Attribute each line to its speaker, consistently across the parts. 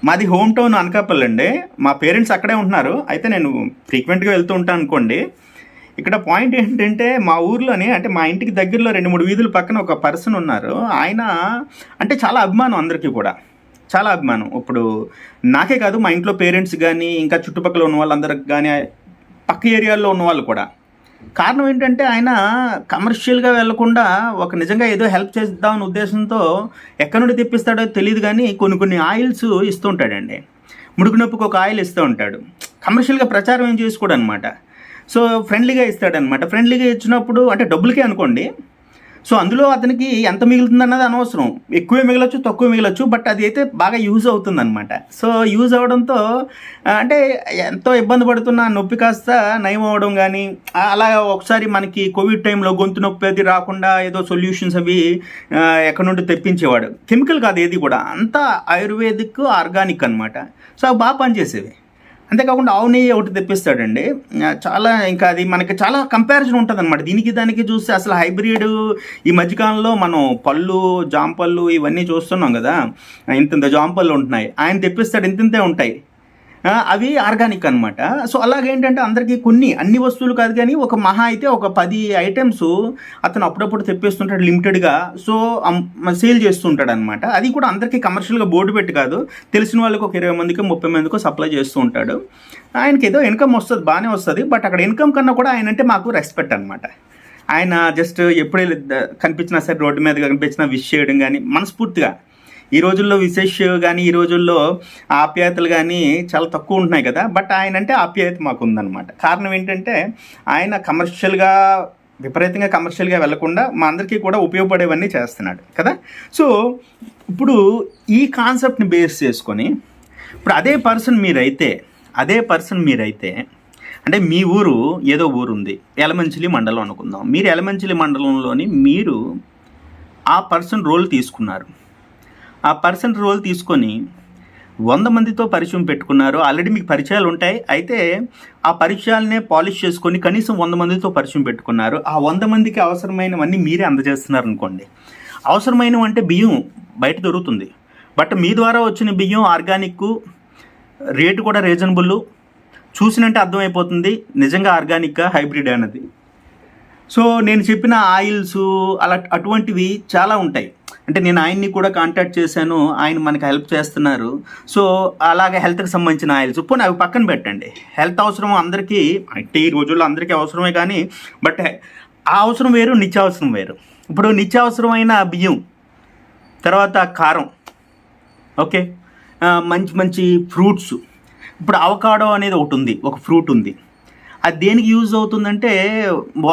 Speaker 1: మాది home town Anakapalli అండి. మా పేరెంట్స్ అక్కడే ఉంటున్నారు. అయితే నేను ఫ్రీక్వెంట్గా వెళ్తూ ఉంటాను అనుకోండి. ఇక్కడ పాయింట్ ఏంటంటే మా ఊర్లోని అంటే మా ఇంటికి దగ్గరలో 2-3 వీధుల పక్కన ఒక పర్సన్ ఉన్నారు. ఆయన అంటే చాలా అభిమానం అందరికీ కూడా. చాలా అభిమానం. ఇప్పుడు నాకే కాదు, మా ఇంట్లో పేరెంట్స్ కానీ ఇంకా చుట్టుపక్కల ఉన్న వాళ్ళందరికి కానీ పక్క ఏరియాల్లో ఉన్న వాళ్ళు కూడా. కారణం ఏంటంటే ఆయన కమర్షియల్గా వెళ్లకుండా ఒక నిజంగా ఏదో హెల్ప్ చేద్దామనే ఉద్దేశంతో ఎక్కడి నుండి తెప్పిస్తాడో తెలియదు కానీ కొన్ని ఆయిల్స్ ఇస్తూ ఉంటాడండి. ముడుకు నొప్పికి ఒక ఆయిల్ ఇస్తూ ఉంటాడు. కమర్షియల్గా ప్రచారం ఏం చేసుకోడు అనమాట. సో ఫ్రెండ్లీగా ఇస్తాడనమాట. ఫ్రెండ్లీగా ఇచ్చినప్పుడు అంటే డబ్బులకే అనుకోండి. సో అందులో అతనికి ఎంత మిగులుతుంది అన్నది అనవసరం. ఎక్కువే మిగలొచ్చు, తక్కువ మిగలొచ్చు, బట్ అది అయితే బాగా యూజ్ అవుతుందన్నమాట. సో యూజ్ అవడంతో అంటే ఎంతో ఇబ్బంది పడుతున్న నొప్పి కాస్త నయం అవ్వడం కానీ, అలా ఒకసారి మనకి కోవిడ్ టైంలో గొంతు నొప్పి అది రాకుండా ఏదో సొల్యూషన్స్ అవి ఎక్కడి నుండి తెప్పించేవాడు. కెమికల్ కాదు ఏది కూడా, అంతా ఆయుర్వేదిక్, ఆర్గానిక్ అనమాట. సో అవి బాగా పనిచేసేవి. అంతేకాకుండా ఆవు నెయ్యి ఒకటి తెప్పిస్తాడండి. చాలా ఇంకా అది మనకి చాలా కంపారిజన్ ఉంటుంది అనమాట. దీనికి దానికి చూస్తే అసలు హైబ్రిడ్ ఈ మధ్యకాలంలో మనం పళ్ళు, జాంపళ్ళు ఇవన్నీ చూస్తున్నాం కదా. ఇంత జాంపళ్ళు ఉంటున్నాయి, ఆయన తెప్పిస్తాడు ఇంతే ఉంటాయి. అవి ఆర్గానిక్ అనమాట. సో అలాగేంటంటే అందరికీ అన్ని వస్తువులు కాదు కానీ ఒక మహా అయితే ఒక 10 ఐటమ్స్ అతను అప్పుడప్పుడు తెప్పిస్తుంటాడు లిమిటెడ్గా. సో సేల్ చేస్తుంటాడు అనమాట. అది కూడా అందరికీ కమర్షియల్గా బోర్డు పెట్టి కాదు, తెలిసిన వాళ్ళకి ఒక 20 మందికో 30 మందికో సప్లై చేస్తూ ఉంటాడు. ఆయనకి ఏదో ఇన్కమ్ వస్తుంది, బాగానే వస్తుంది. బట్ అక్కడ ఇన్కమ్ కన్నా కూడా ఆయన అంటే మాకు రెస్పెక్ట్ అనమాట. ఆయన జస్ట్ ఎప్పుడే కనిపించినా సరే, రోడ్డు మీద కనిపించినా విష్ చేయడం కానీ మనస్ఫూర్తిగా. ఈ రోజుల్లో విశేష్ కానీ ఈ రోజుల్లో ఆప్యాయతలు కానీ చాలా తక్కువ ఉంటున్నాయి కదా. బట్ ఆయన అంటే ఆప్యాయత మాకు ఉందన్నమాట. కారణం ఏంటంటే ఆయన విపరీతంగా కమర్షియల్గా వెళ్లకుండా మా అందరికీ కూడా ఉపయోగపడేవన్నీ చేస్తున్నాడు కదా. సో ఇప్పుడు ఈ కాన్సెప్ట్ని బేస్ చేసుకొని ఇప్పుడు అదే పర్సన్ మీరైతే అంటే మీ ఊరు ఏదో ఊరు ఉంది, యలమంచిలి మండలం అనుకుందాం. మీరు యలమంచిలి మండలంలోని మీరు ఆ పర్సన్ రోల్ తీసుకున్నారు. ఆ పర్సన్ రోల్ తీసుకొని 100 మందితో పరిచయం పెట్టుకున్నారు. ఆల్రెడీ మీకు పరిచయాలు ఉంటాయి. అయితే ఆ పరిచయాలనే పాలిష్ చేసుకొని కనీసం 100 మందితో పరిచయం పెట్టుకున్నారు. ఆ 100 మందికి అవసరమైనవన్నీ మీరే అందజేస్తున్నారు అనుకోండి. అవసరమైనవి అంటే బియ్యం బయట దొరుకుతుంది, బట్ మీ ద్వారా వచ్చిన బియ్యం ఆర్గానిక్, రేటు కూడా రీజనబుల్. చూసినంటే అర్థమైపోతుంది నిజంగా ఆర్గానిక్గా హైబ్రిడ్ అన్నది. సో నేను చెప్పిన ఆయిల్స్ అటువంటివి చాలా ఉంటాయి. అంటే నేను ఆయన్ని కూడా కాంటాక్ట్ చేశాను, ఆయన మనకి హెల్ప్ చేస్తున్నారు. సో అలాగే హెల్త్కి సంబంధించిన ఆయిల్స్ పోనీ అవి పక్కన పెట్టండి. హెల్త్ అవసరం అందరికీ అంటే ఈ రోజుల్లో అందరికీ అవసరమే కానీ, బట్ ఆ అవసరం వేరు, నిత్యావసరం వేరు. ఇప్పుడు నిత్యావసరమైన బియ్యం, తర్వాత కారం, ఓకే, మంచి ఫ్రూట్స్. ఇప్పుడు అవకాడో అనేది ఒకటి ఉంది, ఒక ఫ్రూట్ ఉంది. అది దేనికి యూజ్ అవుతుందంటే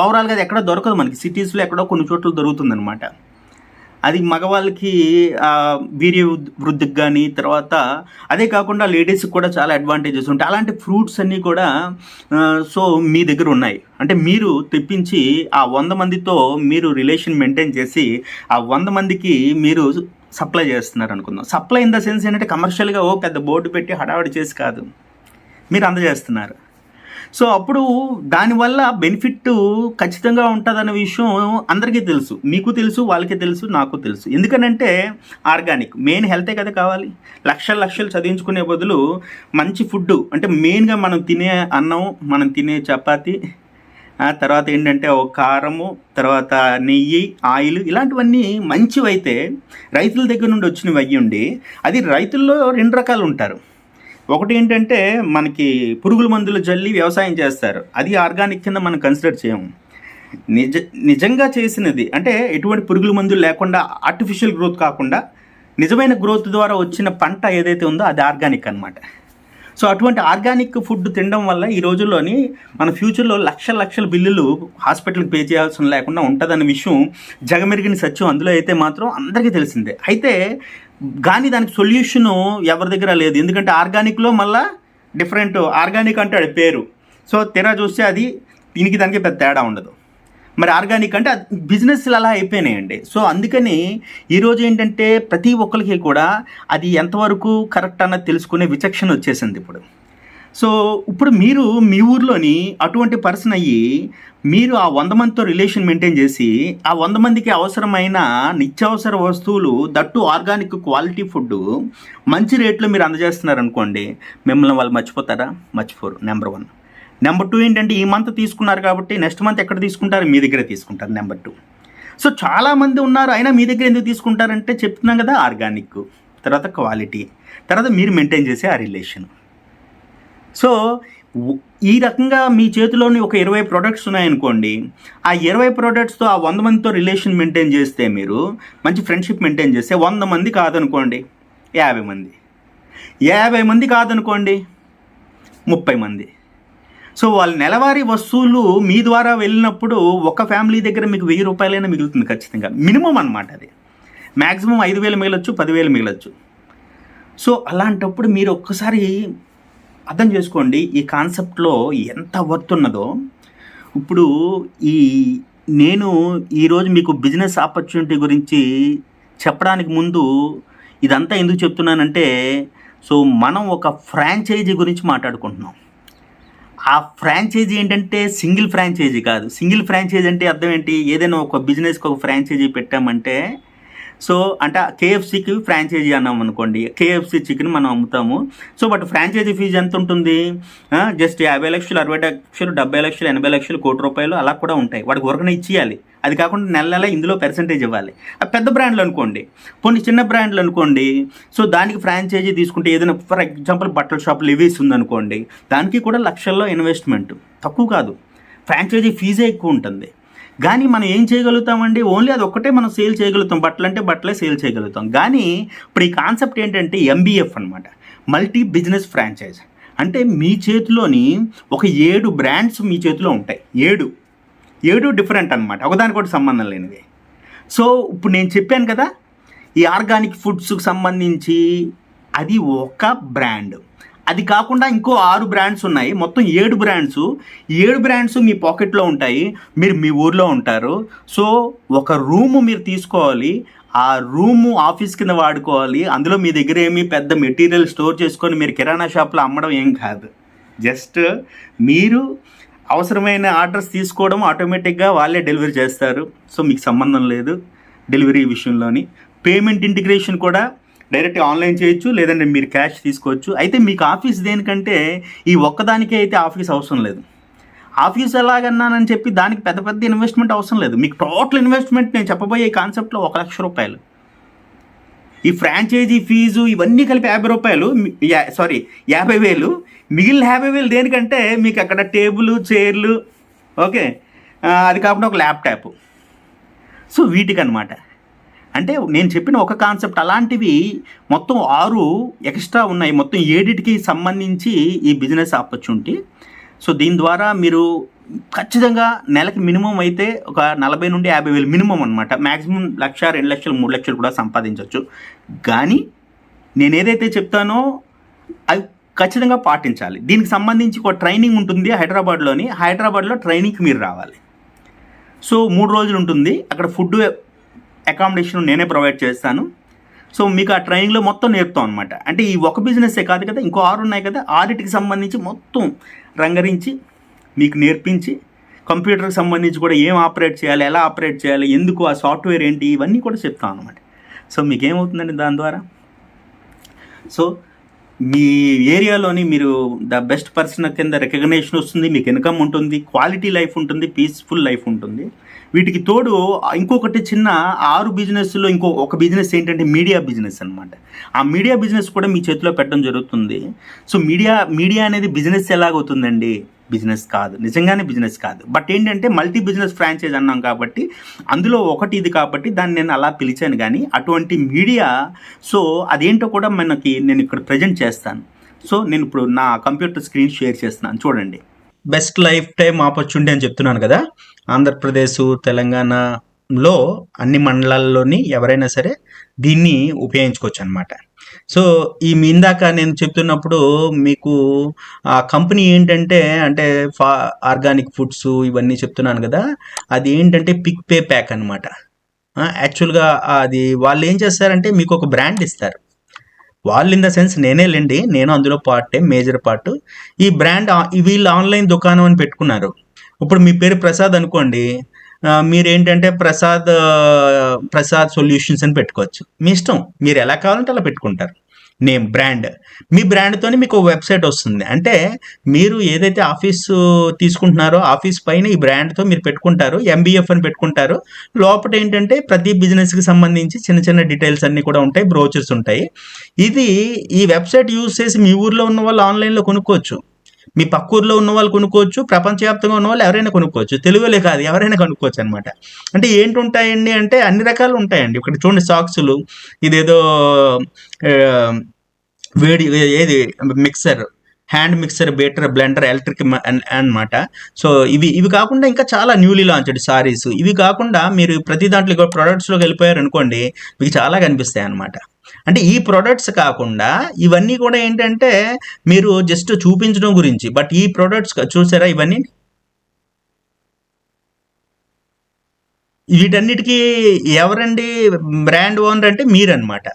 Speaker 1: ఓవరాల్గా అది ఎక్కడ దొరకదు మనకి. సిటీస్లో ఎక్కడో కొన్ని చోట్ల దొరుకుతుందనమాట. అది మగవాళ్ళకి వీర్య వృద్ధికి కానీ, తర్వాత అదే కాకుండా లేడీస్కి కూడా చాలా అడ్వాంటేజెస్ ఉంటాయి. అలాంటి ఫ్రూట్స్ అన్నీ కూడా సో మీ దగ్గర ఉన్నాయి. అంటే మీరు తెప్పించి ఆ 100 మందితో మీరు రిలేషన్ మెయింటైన్ చేసి ఆ 100 మందికి మీరు సప్లై చేస్తున్నారు అనుకుందాం. సప్లై ఇన్ ద సెన్స్ ఏంటంటే కమర్షియల్గా పెద్ద బోర్డు పెట్టి హడావిడి చేసి కాదు, మీరు అందజేస్తున్నారు. సో అప్పుడు దానివల్ల బెనిఫిట్ ఖచ్చితంగా ఉంటుందన్న విషయం అందరికీ తెలుసు, మీకు తెలుసు, వాళ్ళకి తెలుసు, నాకు తెలుసు. ఎందుకనంటే ఆర్గానిక్ మెయిన్ హెల్తే కదా కావాలి. లక్షలు చదివించుకునే బదులు మంచి ఫుడ్ అంటే మెయిన్గా మనం తినే అన్నం, మనం తినే చపాతి, తర్వాత ఏంటంటే ఒక కారము, తర్వాత నెయ్యి, ఆయిల్, ఇలాంటివన్నీ మంచివైతే రైతుల దగ్గర నుండి వచ్చినవి అయ్యుండి, అది రైతుల్లో 2 రకాలు ఉంటారు. ఒకటి ఏంటంటే మనకి పురుగుల మందులు జల్లి వ్యవసాయం చేస్తారు, అది ఆర్గానిక్ కింద మనం కన్సిడర్ చేయము. నిజంగా చేసినది అంటే ఎటువంటి పురుగుల మందులు లేకుండా, ఆర్టిఫిషియల్ గ్రోత్ కాకుండా నిజమైన గ్రోత్ ద్వారా వచ్చిన పంట ఏదైతే ఉందో అది ఆర్గానిక్ అనమాట. సో అటువంటి ఆర్గానిక్ ఫుడ్ తినడం వల్ల ఈ రోజుల్లోని మన ఫ్యూచర్లో లక్షల బిల్లులు హాస్పిటల్కి పే చేయాల్సిన లేకుండా ఉంటుందన్న విషయం జగమెరిగిన సత్యం. అందులో అయితే మాత్రం అందరికీ తెలిసిందే. అయితే కానీ దానికి సొల్యూషను ఎవరి దగ్గర లేదు. ఎందుకంటే ఆర్గానిక్లో మళ్ళీ డిఫరెంట్, ఆర్గానిక్ అంటే అది పేరు. సో తెరా చూస్తే అది దీనికి దానికి పెద్ద తేడా ఉండదు. మరి ఆర్గానిక్ అంటే బిజినెస్లు అలా అయిపోయినాయండి. సో అందుకని ఈరోజు ఏంటంటే ప్రతి ఒక్కరికి కూడా అది ఎంతవరకు కరెక్ట్ అన్నది తెలుసుకునే విచక్షణ వచ్చేసింది ఇప్పుడు. సో ఇప్పుడు మీరు మీ ఊర్లోని అటువంటి పర్సన్ అయ్యి మీరు ఆ 100 మందితో రిలేషన్ మెయింటైన్ చేసి ఆ 100 మందికి అవసరమైన నిత్యావసర వస్తువులు దట్టు ఆర్గానిక్ క్వాలిటీ ఫుడ్ మంచి రేట్లో మీరు అందజేస్తున్నారనుకోండి, మిమ్మల్ని వాళ్ళు మర్చిపోతారా? మర్చిపోరు. నెంబర్ 1. నెంబర్ 2 ఏంటంటే ఈ మంత్ తీసుకున్నారు కాబట్టి నెక్స్ట్ మంత్ ఎక్కడ తీసుకుంటారు? మీ దగ్గరే తీసుకుంటారు. నెంబర్ 2. సో చాలామంది ఉన్నారు, అయినా మీ దగ్గర ఎందుకు తీసుకుంటారంటే చెప్తున్నాం కదా, ఆర్గానిక్, తర్వాత క్వాలిటీ, తర్వాత మీరు మెయింటైన్ చేసే ఆ రిలేషన్. సో ఈ రకంగా మీ చేతిలోని ఒక 20 ప్రోడక్ట్స్ ఉన్నాయనుకోండి, ఆ 20 ప్రోడక్ట్స్తో ఆ 100 మందితో రిలేషన్ మెయింటైన్ చేస్తే, మీరు మంచి ఫ్రెండ్షిప్ మెయింటైన్ చేస్తే 100 మంది కాదనుకోండి 50 మంది, 50 మంది కాదనుకోండి 30 మంది. సో వాళ్ళ నెలవారీ వస్తువులు మీ ద్వారా వెళ్ళినప్పుడు ఒక ఫ్యామిలీ దగ్గర మీకు 1000 రూపాయలైనా మిగులుతుంది ఖచ్చితంగా, మినిమం అనమాట. అది మ్యాక్సిమం 5000 మిగలొచ్చు, 10,000 మిగలొచ్చు. సో అలాంటప్పుడు మీరు ఒక్కసారి అర్థం చేసుకోండి ఈ కాన్సెప్ట్లో ఎంత వర్త్ ఉన్నదో. ఇప్పుడు నేను ఈరోజు మీకు బిజినెస్ ఆపర్చునిటీ గురించి చెప్పడానికి ముందు ఇదంతా ఎందుకు చెప్తున్నానంటే, సో మనం ఒక ఫ్రాంచైజీ గురించి మాట్లాడుకుంటున్నాం. ఆ ఫ్రాంచైజీ ఏంటంటే సింగిల్ ఫ్రాంచైజీ కాదు. సింగిల్ ఫ్రాంచైజీ అంటే అర్థం ఏంటి? ఏదైనా ఒక బిజినెస్కి ఒక ఫ్రాంచైజీ పెట్టామంటే, సో అంటే కేఎఫ్సీకి ఫ్రాంచైజీ అన్నాం అనుకోండి, కేఎఫ్సీ చికెన్ మనం అమ్ముతాము. సో బట్ ఫ్రాంచైజీ ఫీజు ఎంత ఉంటుంది? జస్ట్ 50 లక్షలు, 60 లక్షలు, 70 లక్షలు, 80 లక్షలు, ₹1,00,00,000 అలా కూడా ఉంటాయి. వాడికి వర్క్ని ఇచ్చేయాలి. అది కాకుండా నెల నెల ఇందులో పర్సెంటేజ్ ఇవ్వాలి. పెద్ద బ్రాండ్లు అనుకోండి, కొన్ని చిన్న బ్రాండ్లు అనుకోండి, సో దానికి ఫ్రాంచైజీ తీసుకుంటే ఏదైనా ఫర్ ఎగ్జాంపుల్ బట్టల షాప్ లివీస్ ఉందనుకోండి, దానికి కూడా లక్షల్లో ఇన్వెస్ట్మెంట్, తక్కువ కాదు. ఫ్రాంచైజీ ఫీజే ఎక్కువ ఉంటుంది. కానీ మనం ఏం చేయగలుగుతామండి? ఓన్లీ అది ఒక్కటే మనం సేల్ చేయగలుగుతాం. బట్టలు అంటే బట్టలే సేల్ చేయగలుగుతాం. కానీ ఇప్పుడు ఈ కాన్సెప్ట్ ఏంటంటే MBF అనమాట, మల్టీ బిజినెస్ ఫ్రాంచైజ్. అంటే మీ చేతిలోని ఒక 7 బ్రాండ్స్ మీ చేతిలో ఉంటాయి. 7 డిఫరెంట్ అనమాట, ఒకదానికొకటి సంబంధం లేనివి. సో ఇప్పుడు నేను చెప్పాను కదా, ఈ ఆర్గానిక్ ఫుడ్స్కి సంబంధించి అది ఒక బ్రాండ్. అది కాకుండా ఇంకో 6 బ్రాండ్స్ ఉన్నాయి, మొత్తం 7 బ్రాండ్స్. 7 బ్రాండ్స్ మీ పాకెట్లో ఉంటాయి. మీరు మీ ఊర్లో ఉంటారు. సో ఒక రూము మీరు తీసుకోవాలి, ఆ రూము ఆఫీస్ కింద వాడుకోవాలి. అందులో మీ దగ్గర ఏమీ పెద్ద మెటీరియల్ స్టోర్ చేసుకొని మీరు కిరాణా షాప్లో అమ్మడం ఏం కాదు. జస్ట్ మీరు అవసరమైన ఆర్డర్స్ తీసుకోవడం, ఆటోమేటిక్గా వాళ్ళే డెలివరీ చేస్తారు. సో మీకు సంబంధం లేదు డెలివరీ విషయంలోని. పేమెంట్ ఇంటిగ్రేషన్ కూడా డైరెక్ట్ ఆన్లైన్ చేయొచ్చు, లేదంటే మీరు క్యాష్ తీసుకోవచ్చు. అయితే మీకు ఆఫీస్ దేనికంటే ఈ ఒక్కదానికే అయితే ఆఫీస్ అవసరం లేదు. ఆఫీస్ ఎలాగన్నానని చెప్పి దానికి పెద్ద పెద్ద ఇన్వెస్ట్మెంట్ అవసరం లేదు. మీకు టోటల్ ఇన్వెస్ట్మెంట్ నేను చెప్పబోయే కాన్సెప్ట్లో ₹1,00,000. ఈ ఫ్రాంచైజీ ఫీజు ఇవన్నీ కలిపి ₹50,000, 50,000. మిగిలిన 50,000 దేనికంటే మీకు అక్కడ టేబుల్, చైర్లు, ఓకే, అది కాకుండా ఒక ల్యాప్టాప్. సో వీటికి అనమాట. అంటే నేను చెప్పిన ఒక కాన్సెప్ట్, అలాంటివి మొత్తం 6 ఎక్స్ట్రా ఉన్నాయి. మొత్తం 7కి సంబంధించి ఈ బిజినెస్ ఆపర్చునిటీ. సో దీని ద్వారా మీరు ఖచ్చితంగా నెలకి మినిమం అయితే ఒక 40,000 నుండి 50,000 మినిమం అనమాట. మ్యాక్సిమం 1,00,000, 2,00,000, 3,00,000 కూడా సంపాదించవచ్చు. కానీ నేను ఏదైతే చెప్తానో అవి ఖచ్చితంగా పాటించాలి. దీనికి సంబంధించి ఒక ట్రైనింగ్ ఉంటుంది హైదరాబాద్లో ట్రైనింగ్కి మీరు రావాలి. సో 3 రోజులు ఉంటుంది. అక్కడ ఫుడ్, అకామిడేషన్ నేనే ప్రొవైడ్ చేస్తాను. సో మీకు ఆ ట్రైనింగ్లో మొత్తం నేర్పుతాం అనమాట. అంటే ఈ ఒక బిజినెస్సే కాదు కదా, ఇంకో 6 ఉన్నాయి కదా, 6టికి సంబంధించి మొత్తం రంగరించి మీకు నేర్పించి, కంప్యూటర్కి సంబంధించి కూడా ఏం ఆపరేట్ చేయాలి, ఎలా ఆపరేట్ చేయాలి, ఎందుకు, ఆ సాఫ్ట్వేర్ ఏంటి, ఇవన్నీ కూడా చెప్తాం అనమాట. సో మీకు ఏమవుతుందండి దాని ద్వారా? సో మీ ఏరియాలోని మీరు ద బెస్ట్ పర్సన్ కింద రికగ్నేషన్ వస్తుంది, మీకు ఇన్కమ్ ఉంటుంది, క్వాలిటీ లైఫ్ ఉంటుంది, పీస్ఫుల్ లైఫ్ ఉంటుంది. వీటికి తోడు ఇంకొకటి చిన్న 6 బిజినెస్లో ఒక బిజినెస్ ఏంటంటే మీడియా బిజినెస్ అనమాట. ఆ మీడియా బిజినెస్ కూడా మీ చేతిలో పెట్టడం జరుగుతుంది. సో మీడియా అనేది బిజినెస్ ఎలాగవుతుందండి? బిజినెస్ కాదు, నిజంగానే బిజినెస్ కాదు. బట్ ఏంటంటే మల్టీ బిజినెస్ ఫ్రాంచైజ్ అన్నాం కాబట్టి అందులో ఒకటి ఇది కాబట్టి దాన్ని నేను అలా పిలిచాను. కానీ అటువంటి మీడియా, సో అదేంటో కూడా నేను ఇక్కడ ప్రజెంట్ చేస్తాను. సో నేను ఇప్పుడు నా కంప్యూటర్ స్క్రీన్ షేర్ చేస్తున్నాను, చూడండి. బెస్ట్ లైఫ్ టైం ఆపర్చునిటీ అని చెప్తున్నాను కదా, ఆంధ్రప్రదేశ్, తెలంగాణలో అన్ని మండలాల్లోని ఎవరైనా సరే దీన్ని ఉపయోగించుకోవచ్చు అనమాట. సో ఇందాక నేను చెప్తున్నప్పుడు మీకు ఆ కంపెనీ ఏంటంటే, అంటే ఆర్గానిక్ ఫుడ్స్ ఇవన్నీ చెప్తున్నాను కదా, అది ఏంటంటే పిక్ పే ప్యాక్ అనమాట. యాక్చువల్గా అది వాళ్ళు ఏం చేస్తారంటే మీకు ఒక బ్రాండ్ ఇస్తారు. వాళ్ళు ఇన్ ద సెన్స్ నేనేలేండి, నేను అందులో పార్టే, మేజర్ పార్ట్. ఈ బ్రాండ్ వీళ్ళు ఆన్లైన్ దుకాణం అని పెట్టుకున్నారు. ఇప్పుడు మీ పేరు ప్రసాద్ అనుకోండి, మీరేంటంటే ప్రసాద్ సొల్యూషన్స్ అని పెట్టుకోవచ్చు. మీ ఇష్టం, మీరు ఎలా కావాలంటే అలా పెట్టుకుంటారు నేమ్ బ్రాండ్. మీ బ్రాండ్తోని మీకు వెబ్సైట్ వస్తుంది. అంటే మీరు ఏదైతే ఆఫీసు తీసుకుంటున్నారో ఆఫీస్ పైన ఈ బ్రాండ్తో మీరు పెట్టుకుంటారు, ఎంబీఎఫ్ అని పెట్టుకుంటారు. లోపల ఏంటంటే ప్రతి బిజినెస్కి సంబంధించి చిన్న చిన్న డీటెయిల్స్ అన్నీ కూడా ఉంటాయి, బ్రోచర్స్ ఉంటాయి. ఇది ఈ వెబ్సైట్ యూజ్ చేసి మీ ఊర్లో ఉన్న వాళ్ళు ఆన్లైన్లో కొనుక్కోవచ్చు, మీ పక్క ఊర్లో ఉన్న వాళ్ళు కొనుక్కోవచ్చు, ప్రపంచవ్యాప్తంగా ఉన్న వాళ్ళు ఎవరైనా కొనుక్కోవచ్చు, తెలుగులే కాదు ఎవరైనా కొనుక్కోవచ్చు అనమాట. అంటే ఏంటి ఉంటాయండి అంటే అన్ని రకాలు ఉంటాయండి. ఇక్కడ చూడండి సాక్సులు, ఇదేదో ఆ, వేడి ఏది mixer, hand mixer, beater, blender, electric అన్నమాట. సో ఇవి కాకుండా ఇంకా చాలా న్యూలీ లాంచ్డ్ సారీస్. ఇవి కాకుండా మీరు ప్రతి దాంట్లో ప్రొడక్ట్స్లోకి వెళ్ళిపోయారు అనుకోండి, మీకు చాలా కనిపిస్తాయి అన్నమాట. అంటే ఈ ప్రొడక్ట్స్ కాకుండా ఇవన్నీ కూడా ఏంటంటే మీరు జస్ట్ చూపించడం గురించి. బట్ ఈ ప్రొడక్ట్స్ చూసారా ఇవన్నీ, వీటన్నిటికీ ఎవరండి బ్రాండ్ ఓనర్ అంటే మీరన్నమాట.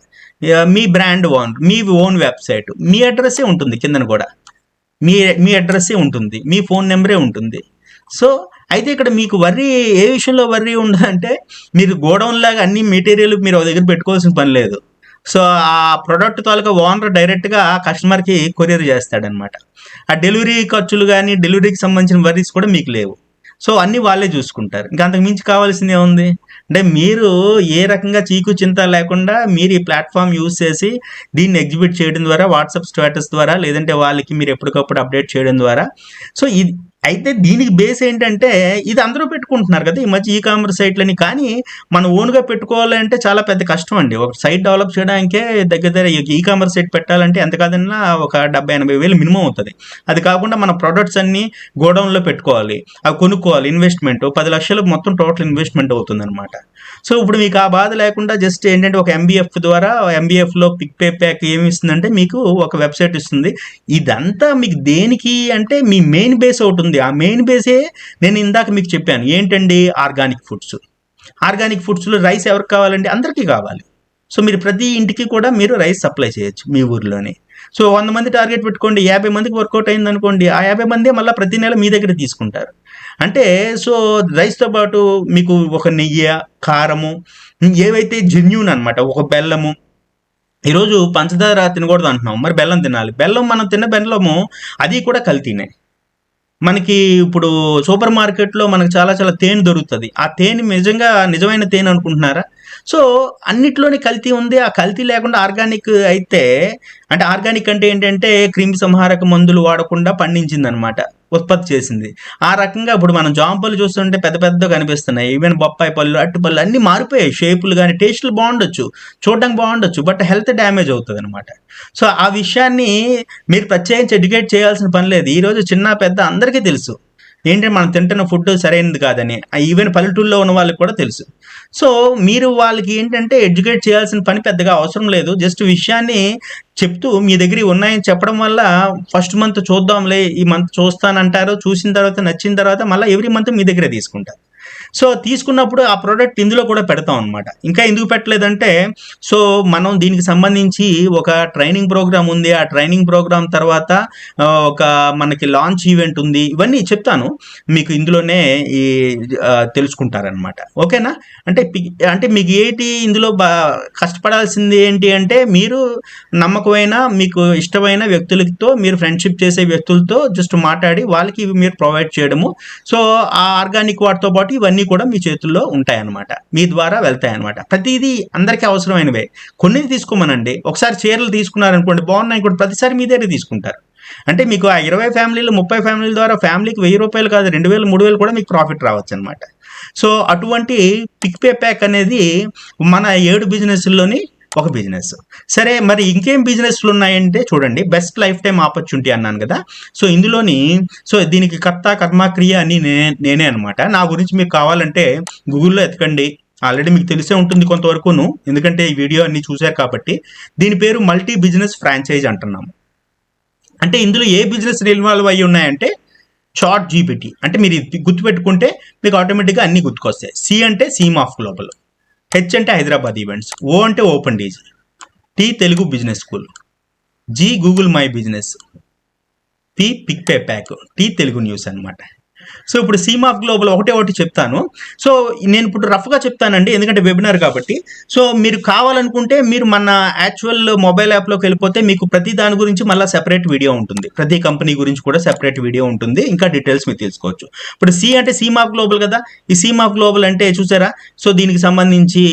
Speaker 1: మీ బ్రాండ్ ఓనర్, మీ ఓన్ వెబ్సైట్, మీ అడ్రస్సే ఉంటుంది కిందన కూడా, మీ మీ అడ్రస్సే ఉంటుంది, మీ ఫోన్ నెంబరే ఉంటుంది. సో అయితే ఇక్కడ మీకు వర్రీ ఏ విషయంలో వర్రీ ఉండదంటే, మీరు గోడౌన్ లాగా అన్ని మెటీరియల్ మీరు ఒక దగ్గర పెట్టుకోవాల్సిన పని లేదు. సో ఆ ప్రొడక్ట్ తాలూకా ఓనర్ డైరెక్ట్గా కస్టమర్కి కొరియర్ చేస్తాడనమాట. ఆ డెలివరీ ఖర్చులు కానీ డెలివరీకి సంబంధించిన వర్రీస్ కూడా మీకు లేవు. సో అన్నీ వాళ్ళే చూసుకుంటారు. ఇంకా అంతకు మించి కావాల్సింది ఏముంది అంటే, మీరు ఏ రకంగా చీకు చింత లేకుండా మీరు ఈ ప్లాట్ఫామ్ యూజ్ చేసి దీన్ని ఎగ్జిబిట్ చేయడం ద్వారా, వాట్సాప్ స్టేటస్ ద్వారా, లేదంటే వాళ్ళకి మీరు ఎప్పటికప్పుడు అప్డేట్ చేయడం ద్వారా. సో ఇది అయితే దీనికి బేస్ ఏంటంటే, ఇది అందరూ పెట్టుకుంటున్నారు కదా ఈ మధ్య ఈ కామర్స్ సైట్లని. కానీ మనం ఓన్గా పెట్టుకోవాలంటే చాలా పెద్ద కష్టం అండి. ఒక సైట్ డెవలప్ చేయడానికే దగ్గర దగ్గర ఈ కామర్స్ సైట్ పెట్టాలంటే ఎంత కాదన్నా ఒక 70-80 వేలు మినిమం అవుతుంది. అది కాకుండా మన ప్రొడక్ట్స్ అన్నీ గోడౌన్లో పెట్టుకోవాలి, అవి కొనుక్కోవాలి, ఇన్వెస్ట్మెంట్ 10 లక్షలు మొత్తం టోటల్ ఇన్వెస్ట్మెంట్ అవుతుంది అనమాట. సో ఇప్పుడు మీకు ఆ బాధ లేకుండా జస్ట్ ఏంటంటే ఒక ఎంబీఎఫ్ ద్వారా, ఎంబీఎఫ్లో పిక్ పే ప్యాక్ ఏమి ఇస్తుందంటే మీకు ఒక వెబ్సైట్ ఇస్తుంది. ఇదంతా మీకు దేనికి అంటే మీ మెయిన్ బేస్ ఒకటి ఉంది. ఆ మెయిన్ బేసే నేను ఇందాక మీకు చెప్పాను ఏంటండి, ఆర్గానిక్ ఫుడ్స్. ఆర్గానిక్ ఫుడ్స్లో రైస్ ఎవరికి కావాలండి, అందరికీ కావాలి. సో మీరు ప్రతి ఇంటికి కూడా మీరు రైస్ సప్లై చేయొచ్చు మీ ఊర్లోనే. సో 100 మంది టార్గెట్ పెట్టుకోండి, 50 మందికి వర్కౌట్ అయింది అనుకోండి, ఆ 50 మందే మళ్ళీ ప్రతి నెల మీ దగ్గర తీసుకుంటారు. అంటే సో రైస్తో పాటు మీకు ఒక నెయ్యి, కారము, ఏవైతే జెన్యూన్ అనమాట, ఒక బెల్లము. ఈరోజు పంచదార తినకూడదు అంటున్నాం, మరి బెల్లం తినాలి. బెల్లం మనం తిన్న బెల్లము అది కూడా కల్తీనే. మనకి ఇప్పుడు సూపర్ మార్కెట్లో మనకు చాలా చాలా తేనె దొరుకుతుంది. ఆ తేనె నిజంగా నిజమైన తేనె అనుకుంటున్నారా? సో అన్నిట్లోనే కల్తీ ఉంది. ఆ కల్తీ లేకుండా ఆర్గానిక్ అయితే, అంటే ఆర్గానిక్ అంటే ఏంటంటే క్రిమి సంహారక మందులు వాడకుండా పండించింది అనమాట, ఉత్పత్తి చేసింది. ఆ రకంగా ఇప్పుడు మనం జామ పళ్ళు చూస్తుంటే పెద్ద పెద్దగా కనిపిస్తున్నాయి. ఈవెన్ బొప్పాయి పళ్ళు, అట్టి పళ్ళు అన్నీ మారిపోయాయి. షేపులు కానీ టేస్టులు బాగుండొచ్చు, చూడడానికి బాగుండొచ్చు, బట్ హెల్త్ డ్యామేజ్ అవుతుంది అనమాట. సో ఆ విషయాన్ని మీరు ప్రత్యేకించి ఎడ్యుకేట్ చేయాల్సిన పని లేదు. ఈరోజు చిన్న పెద్ద అందరికీ తెలుసు ఏంటంటే మనం తింటున్న ఫుడ్ సరైనది కాదని. ఈవెన్ పల్లెటూళ్ళలో ఉన్న వాళ్ళకి కూడా తెలుసు. సో మీరు వాళ్ళకి ఏంటంటే ఎడ్యుకేట్ చేయాల్సిన పని పెద్దగా అవసరం లేదు. జస్ట్ విషయాన్ని చెప్తూ మీ దగ్గర ఉన్నాయని చెప్పడం వల్ల ఫస్ట్ మంత్ చూద్దాంలే, ఈ మంత్ చూస్తానంటారు, చూసిన తర్వాత నచ్చిన తర్వాత మళ్ళీ ఎవ్రీ మంత్ మీ దగ్గరే తీసుకుంటారు. సో తీసుకున్నప్పుడు ఆ ప్రోడక్ట్ ఇందులో కూడా పెడతాం అనమాట. ఇంకా ఎందుకు పెట్టలేదంటే, సో మనం దీనికి సంబంధించి ఒక ట్రైనింగ్ ప్రోగ్రామ్ ఉంది. ఆ ట్రైనింగ్ ప్రోగ్రామ్ తర్వాత ఒక మనకి లాంచ్ ఈవెంట్ ఉంది. ఇవన్నీ చెప్తాను మీకు ఇందులోనే ఈ తెలుసుకుంటారనమాట. ఓకేనా? అంటే మీకు ఏంటి ఇందులో కష్టపడాల్సింది ఏంటి అంటే, మీరు నమ్మకమైన మీకు ఇష్టమైన వ్యక్తులతో, మీరు ఫ్రెండ్షిప్ చేసే వ్యక్తులతో జస్ట్ మాట్లాడి వాళ్ళకి ఇవి మీరు ప్రొవైడ్ చేయడము. సో ఆ ఆర్గానిక్ వాటితో పాటు ఇవన్నీ కూడా మీ చేతుల్లో ఉంటాయన్నమాట, మీ ద్వారా వెళ్తాయన్నమాట. ప్రతిదీ అందరికీ అవసరమైనవే. కొన్ని తీసుకోమనండి. ఒకసారి చీరలు తీసుకున్నారనుకోండి, బాగున్నాయి కూడా, ప్రతిసారి మీ దగ్గర తీసుకుంటారు. అంటే మీకు ఆ 20 ఫ్యామిలీలు 30 ఫ్యామిలీల ద్వారా ఫ్యామిలీకి ₹1000 కాదు, 2000 3000 కూడా మీకు ప్రాఫిట్ రావచ్చు అనమాట. సో అటువంటి పిక్ పే ప్యాక్ అనేది మన 7 బిజినెస్లోని ఒక బిజినెస్. సరే, మరి ఇంకేం బిజినెస్లు ఉన్నాయంటే చూడండి, బెస్ట్ లైఫ్ టైం ఆపర్చునిటీ అన్నాను కదా. సో ఇందులోని దీనికి కర్త కర్మ క్రియ అని నేనే అనమాట. నా గురించి మీకు కావాలంటే గూగుల్లో ఎతకండి, ఆల్రెడీ మీకు తెలిసే ఉంటుంది కొంతవరకును, ఎందుకంటే ఈ వీడియో అన్ని చూశారు కాబట్టి. దీని పేరు మల్టీ బిజినెస్ ఫ్రాంచైజ్ అంటున్నాము. అంటే ఇందులో ఏ బిజినెస్ ఇన్వాల్వ్ అయ్యి ఉన్నాయంటే, చాట్ జీపీటీ అంటే మీరు ఇది గుర్తుపెట్టుకుంటే మీకు ఆటోమేటిక్గా అన్నీ గుర్తుకొస్తాయి. సి అంటే సీమ్ ఆఫ్ గ్లోబల్, హెచ్ అంటే హైదరాబాద్ ఈవెంట్స్, ఓ అంటే open DG, T Telugu business school, G Google my business, P pick pay pack, T Telugu news అనమాట. సో ఇప్పుడు సీమాఫ్ గ్లోబల్ ఒకటి చెప్తాను. సో నేను ఇప్పుడు రఫ్గా చెప్తానండి, ఎందుకంటే వెబినార్ కాబట్టి. సో మీరు కావాలనుకుంటే మీరు మన యాక్చువల్ మొబైల్ యాప్లోకి వెళ్ళిపోతే మీకు ప్రతి దాని గురించి మళ్ళీ సెపరేట్ వీడియో ఉంటుంది, ప్రతి కంపెనీ గురించి కూడా సెపరేట్ వీడియో ఉంటుంది, ఇంకా డీటెయిల్స్ మీరు తెలుసుకోవచ్చు. ఇప్పుడు సి అంటే సీమాఫ్ గ్లోబల్ కదా, ఈ సీమాఫ్ గ్లోబల్ అంటే చూసారా. సో దీనికి సంబంధించి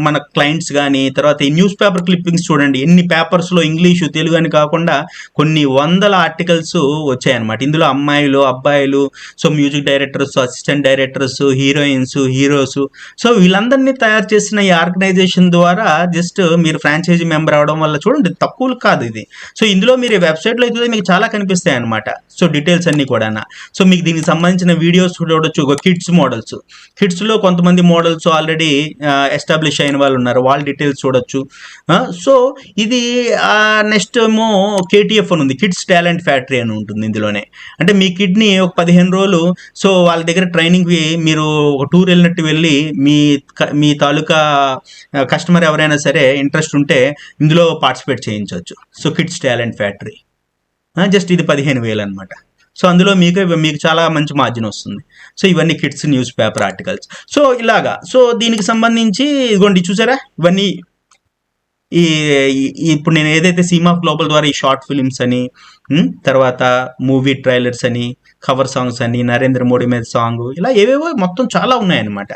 Speaker 1: మన క్లయింట్స్ కానీ, తర్వాత ఈ న్యూస్ పేపర్ క్లిప్పింగ్స్ చూడండి, ఎన్ని పేపర్స్లో ఇంగ్లీషు తెలుగు అని కాకుండా కొన్ని వందల ఆర్టికల్స్ వచ్చాయన్నమాట. ఇందులో అమ్మాయిలు, అబ్బాయిలు, so music directors, assistant directors, heroines, heroes, so వీళ్ళందరినీ తయారు చేసిన ఈ ఆర్గనైజేషన్ ద్వారా జస్ట్ మీరు ఫ్రాంచైజీ మెంబర్ అవడం వల్ల చూడండి తక్కువ కాదు ఇది. సో ఇందులో మీరు వెబ్సైట్లో అయితే మీకు చాలా కనిపిస్తాయి అనమాట. సో డీటెయిల్స్ అన్నీ కూడా. సో మీకు దీనికి సంబంధించిన వీడియోస్ చూడవచ్చు. కిడ్స్ మోడల్స్, కిడ్స్లో కొంతమంది మోడల్స్ ఆల్రెడీ ఎస్టాబ్లిష్ అయిన వాళ్ళు ఉన్నారు, వాళ్ళ డీటెయిల్స్ చూడొచ్చు. సో ఇది నెక్స్ట్ ఏమో కేటీఎఫ్ అని ఉంది, కిడ్స్ టాలెంట్ ఫ్యాక్టరీ అని ఉంటుంది. ఇందులోనే అంటే మీ కిడ్ని ఒక 15 రోజులు సో వాళ్ళ దగ్గర ట్రైనింగ్కి మీరు ఒక టూర్ వెళ్ళినట్టు వెళ్ళి మీ తాలూకా కస్టమర్ ఎవరైనా సరే ఇంట్రెస్ట్ ఉంటే ఇందులో పార్టిసిపేట్ చేయించవచ్చు. So kids talent factory just ఇది 15,000 అనమాట. సో అందులో మీకు చాలా మంచి మార్జిన్ వస్తుంది. సో ఇవన్నీ kids news paper articles. So ఇలాగా. సో దీనికి సంబంధించి ఇదిగోండి చూసారా, ఇవన్నీ ఇప్పుడు నేను ఏదైతే సీమాఫ్ గ్లోబల్ ద్వారా ఈ షార్ట్ ఫిలిమ్స్ అని, తర్వాత మూవీ ట్రైలర్స్ అని, కవర్ సాంగ్స్ అని, నరేంద్ర మోడీ మీద సాంగ్, ఇలా ఏవేవో మొత్తం చాలా ఉన్నాయన్నమాట.